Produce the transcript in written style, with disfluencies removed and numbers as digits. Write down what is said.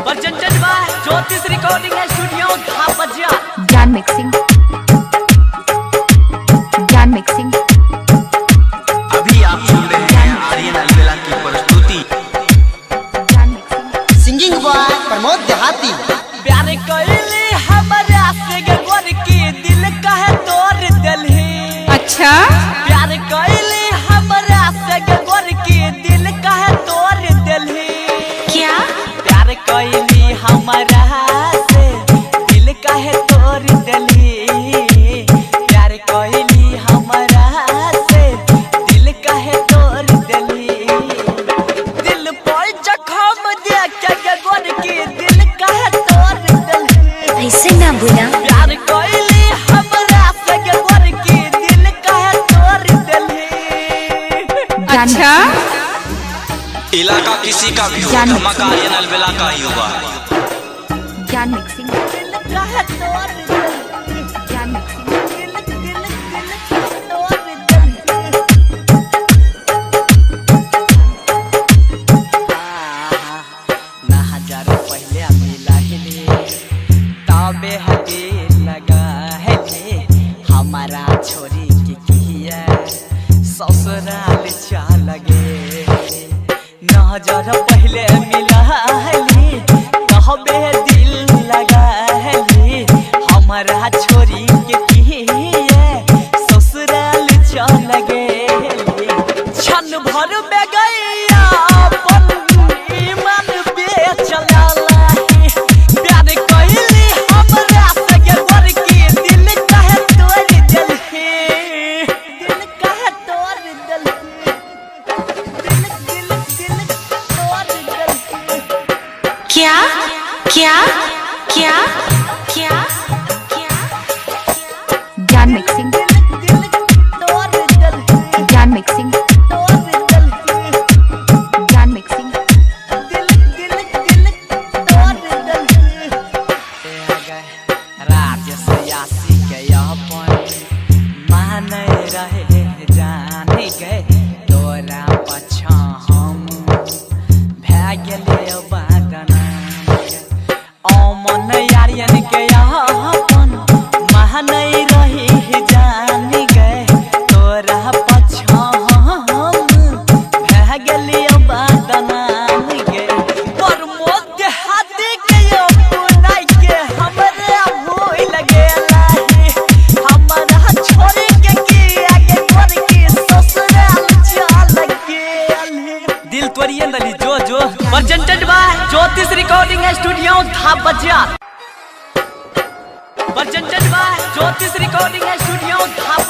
presented by ज्योतिष recording studio धापजिया। ज्ञान mixing अभी आप सुन रहे हैं आर्यन अलबेला की प्रस्तुति। सिंगिंग बॉय प्रमोद देहाती। प्यार कइली हमरा से गोर की दिल कहे तोड़ दिलही। अच्छा प्यार कइली हमरा से गोर की दिल कहे तोड़ दिलही। क्या प्यार कइली हमरा से दिल कहे तोड़ दिलही। प्यार कइली हमरा से दिल कहे तोड़ दिलही। दिल पर जखम देख के गोर की दिल कहे तोड़ दिलही। ऐसे ना बोला। प्यार कइली हमरा से गोर की दिल कहे तोड़ दिलही। अच्छा इलाका किसी का भी हो, धमाका आर्यन अलबेला का ही होगा। ज्ञान मिक्सिंग दिल कहे तोड़ दिलही। ज्ञान मिक्सिंग दिल तोड़ दिलही। ना हजार पहले मिला हिले तबे हटे लगा है हमारा छोरी के किया ससुराल चल गे। ना हजार पहले मिला हिले तबे दिल लगा है हमारा छोरी के किया ससुराल चल गे। क्षण भर में गैया अपन ईमान बेचला लाही। प्यार कइली हमरा से गोर की दिल कहे तोड़ दिलही। दिल कहे तोड़ दिलही। दिल तोड़ दिलही। क्या क्या क्या क्या ज्ञान मिक्सिंग दिल तोड़ दिलही। ज्ञान मिक्सिंग तोड़ दिलही। ज्ञान मिक्सिंग दिल तोड़ दिलही। राजेश यासी के अपन माने रहे जाने गए तोरा पछा हम भै गेले बादना। अमन आर्यन के अपन माने रहे जाने गए तोरा पछा हम भै गेले बादना गे। प्रमोद देहाती के अपनाई के हमरा भूल गेला हमरा छोरी के आगे गोर की ससुराल चल गेल। दिल तोड़िए दली जो presented by ज्योतिष रिकॉर्डिंग स्टूडियो धापजिया। presented by ज्योतिष रिकॉर्डिंग स्टूडियो धापजिया।